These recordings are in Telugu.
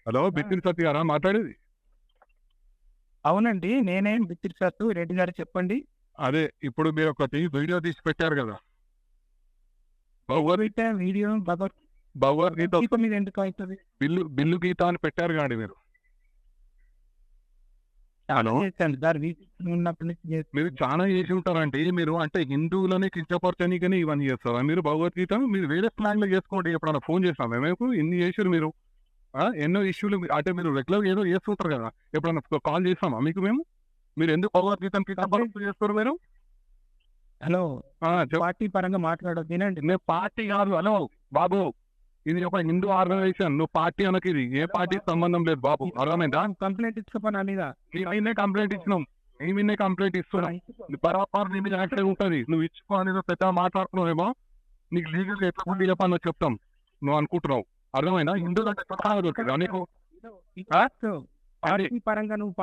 హలో, బిత్తిరి సత్య గారా మాట్లాడేది? అవునండి. నేనే బిత్తిరి సత్తు రెడ్డి గారు చెప్పండి. అదే ఇప్పుడు మీరు ఒకటి వీడియో తీసి పెట్టారు కదా, పెట్టా వీడియో భగవద్గీత గీత మీద ఎందుకు అవుతుంది? బిల్లు గీత అని పెట్టారు కాండి మీరు. చాలా చేశాను సార్. ఉన్నప్పటి నుంచి మీరు చాలా చేసి ఉంటారండి. మీరు అంటే హిందువులని కించపరచనీకని ఇవన్నీ చేస్తారా మీరు? భగవద్గీత మీరు వేరే స్లాంగ్ లో చేసుకోండి. ఎప్పుడన్నా ఫోన్ చేస్తాం మేము ఇన్ని చేసారు మీరు. ఎన్నో ఇష్యూలు అంటే మీరు రెగ్యులర్ ఏదో చేస్తుంటారు కదా, ఎప్పుడన్నా కాల్ చేస్తామా మీకు మేము? మీరు ఎందుకు భగవద్గీతను కించపరుస్తూ చేస్తారు మీరు? హలో, పార్టీ పరంగా మాట్లాడదు వినండి. నేను పార్టీ కాదు. హలో బాబు, ఇది ఒక హిందూ ఆర్గనైజేషన్. నువ్వు పార్టీ అనకి, ఇది ఏ పార్టీ సంబంధం లేదు బాబు, అర్థమైందా? కంప్లైంట్ ఇచ్చుకోపని మీద నేనే కంప్లైంట్ ఇచ్చినాం, మేమే కంప్లైంట్ ఇస్తున్నాం. బరాబర్ నీ మీద యాక్టివ్ ఉంటుంది. నువ్వు ఇచ్చుకో అనేది పెద్ద మాట్లాడుతున్నావేమో, నీకు లీగల్ ఎట్లా ముందు చెప్పాలో చెప్తాం. నువ్వు అనుకుంటున్నావు, అర్థమైనా? హిందువులు అంటే సలహా దొరికిందా నీకు? పార్టీ పరంగా నువ్వు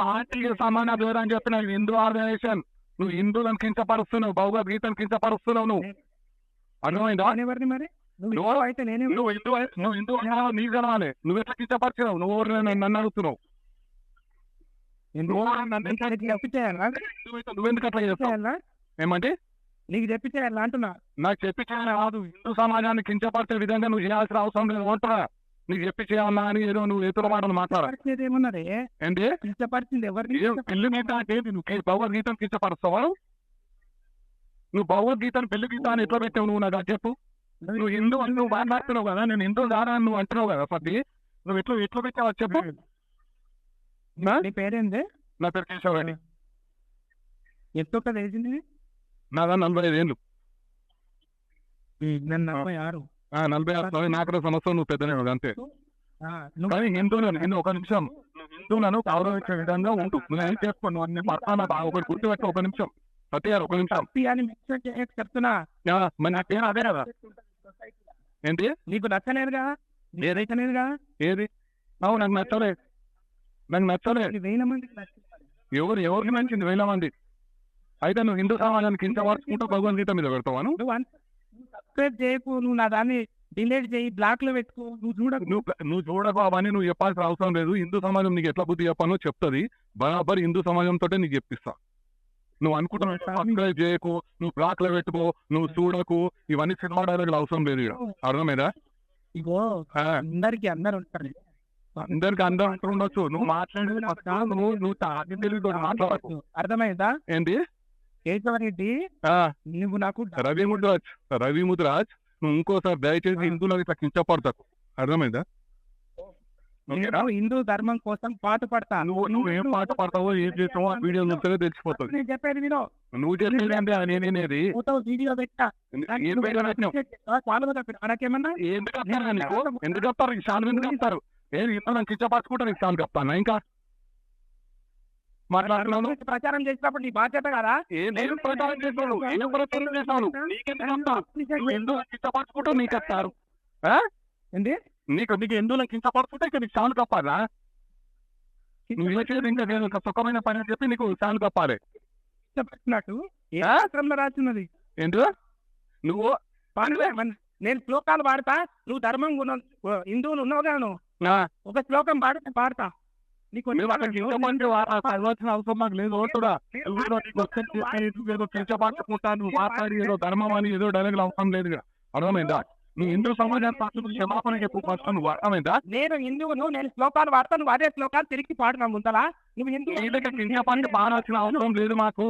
పార్టీకి సంబంధం లేదని చెప్పిన హిందూ ఆర్గనైజేషన్. నువ్వు హిందువులను కించపరుస్తున్నావు, భగవద్గీతను కించపరుస్తున్నావు నువ్వు, అర్థమైందా? ఎవరిని మరి నువ్వు అయితే నేనే నువ్వు హిందూ నీకు కలవాలి. నువ్వు ఎట్లా కించపరిచినావు? నువ్వు నన్ను అడుగుతున్నావు. నువ్వెందుకు అట్లా చేస్తావు? ఏమంటే నీకు చెప్పి చేయాలి అంటున్నా. నాకు చెప్పి చేయాలి కాదు, హిందూ సమాజాన్ని కించపరిచే విధంగా నువ్వు చేయాల్సిన అవసరం లేదు. ఉంటా నీకు చెప్పి చేయాలా అని ఏదో నువ్వు ఎదురు మాటలు మాట్లాడేది ఏమన్నది ఏంటి? కించపరిచింది ఎవరిని? పెళ్లి గీత అంటే నువ్వు భగవద్గీతను కించపరుస్తావా? నువ్వు భగవద్గీతను పెళ్లి గీత అని ఎట్లా పెట్టావు? నువ్వు నాకు చెప్పు. నువ్వు హిందూ అని నువ్వు మాట్లాడుతున్నావు కదా, నేను హిందూ దారా నువ్వు అంటున్నావు కదా. పట్టి నువ్వు ఎట్లా పెట్టావు చెప్పు. నీ పేరేంది? నా పేరు కేశవ్ రెడ్డి. ఎంత వేసింది? నాదా 45 ఏళ్ళు. 46. 46 నాకు సంవత్సరం. నువ్వు పెద్దనే అంతే. కానీ హిందువులను ఒక నిమిషం, హిందువులను గౌరవించే విధంగా ఉంటూ నువ్వేం చేసుకోండి. నువ్వు అన్ని పడతానా బాగా ఒకటి గుర్తుపెట్టు. ఒక నిమిషం సత్య గారు, ఒక నిమిషం చెప్తున్నా. మరి నా పేరు అదే కదా. ఏంటి? నీకు నచ్చలేదుగా? ఏదైతేనేదిగా. ఏది? నాకు నచ్చలేదు. నాకు నచ్చలేదు. 1000 మందికి నచ్చింది. ఎవరికి నచ్చింది? 1000 మంది. అయితే నువ్వు హిందూ సమాజాన్ని కించపరుచుకుంటూ భగవద్గీత మీద పెడతావా? నువ్వు సబ్స్క్రైబ్ చేయకు, నువ్వు నా దాన్ని డిలీట్ చేయి, బ్లాక్ లో పెట్టుకో. నువ్వు చూడకు అవన్నీ నువ్వు చెప్పాల్సిన అవసరం లేదు. హిందూ సమాజం నీకు ఎట్లా బుద్ధి చెప్పానో చెప్తుంది. బరాబర్ హిందూ సమాజంతో నీకు చెప్పిస్తా. నువ్వు అనుకుంటున్నావు సబ్స్క్రైబ్ చేయకు, నువ్వు బ్లాక్ లో పెట్టుకో, నువ్వు చూడకు, ఇవన్నీ సినిమా డైలాగులు అవసరం లేదు. అర్థమైందా? ఇగో అందరికి అందరు ఉంటారు. అందరికి అందరూ ఉండొచ్చు. నువ్వు మాట్లాడేది నువ్వు తెలివితో మాట్లాడకు. అర్థమైందా? ఏంటి? కేశవరెడ్డి, నువ్వు నాకు రవి ముద్రాజ్ నువ్వు ఇంకోసారి దయచేసి హిందువులకు ఇట్లా కించపడతాకు. అర్థమైందా? హిందూ ధర్మం కోసం పాటు పడతా. నువ్వు ఏం పాట పడతావో ఏం చేస్తావో ఆ వీడియో నుంచే తెలిసిపోతుంది. నేను చెప్పేది వినో. నువ్వు చెప్పేది అంటే నేనేది వీడియో పెట్టా. నాకేమన్నా ఎందుకు చెప్తారు? ఈ షాన్ ఎందుకు చెప్తారు? ఇంత కించపరచుకుంటా నీకు షాన్ చెప్తాను. ఇంకా మాట్లాడుతున్నాను. ప్రచారం చేసినప్పుడు నీ బాధ్యత కదా. నేను ప్రచారం చేస్తాను. ఏం ప్రచారం చేస్తాను? నీకెందుకు చెప్తాను? నువ్వు ఎందుకు కించపరచుకుంటూ నీకు చెప్తారు? ఏంటి? నీకు ఎందుకు కించపరచుకుంటే ఇక నీకు షాన్ కప్పాలా? నువ్వు చేసేది ఇంకా నేను ఒక సుఖమైన పని అని చెప్పి నీకు షాన్ కప్పాలి. ఇష్టపడినట్టు ఏ శాస్త్రంలో రాసినది? ఏంటి? నువ్వు నేను శ్లోకాలు పాడతా, నువ్వు ధర్మం హిందువులు ఉన్నావు గాను ఒక శ్లోకం పాడతా. నీకు అవసరం మాకు లేదు. ఏదో కించపరచుకుంటాను, మాట్లాడి ఏదో ధర్మం అని ఏదో డైలాగులు అవసరం లేదు. అర్థమైందా? నువ్వు హిందూ సమాజాన్ని క్షమాపణ చెప్పు. నువ్వు అర్థమైందా? నేను హిందువును, నేను శ్లోకాలు పాడతా, నువ్వు అదే శ్లోకాలు తిరిగి పాడున్నా ముందలా. నువ్వు కించపరచి పాడాల్సిన అవసరం లేదు మాకు.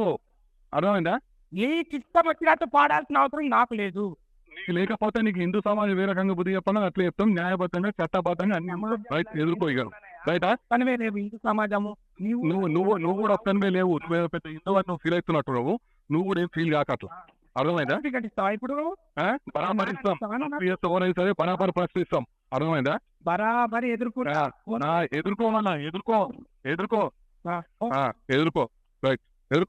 అర్థమైందా? నీకు ఇష్టం వచ్చినట్టు పాడాల్సిన అవసరం నాకు లేదు. నీకు లేకపోతే నీకు హిందూ సమాజం ఏ రకంగా బుద్ధి చెప్పాలో అట్లా చెప్తాం. న్యాయబద్ధంగా చట్టబద్ధంగా అన్ని ఎదుర్కోగలరు. రైటా? పనివే లేవు హిందూ సమాజము. నువ్వు కూడా ఒక్కనివే లేవు. పెద్ద హిందూ అని నువ్వు ఫీల్ అవుతున్నట్టు నువ్వు కూడా ఏం ఫీల్ కాక అట్లా. అర్థమైందా? ఇప్పుడు పరామరిస్తాం. సరే బరాబర్ ప్రశ్నిస్తాం. అర్థమైందా? బరాబరి ఎదుర్కోమన్నా ఎదుర్కో రైట్ ఎదుర్కో.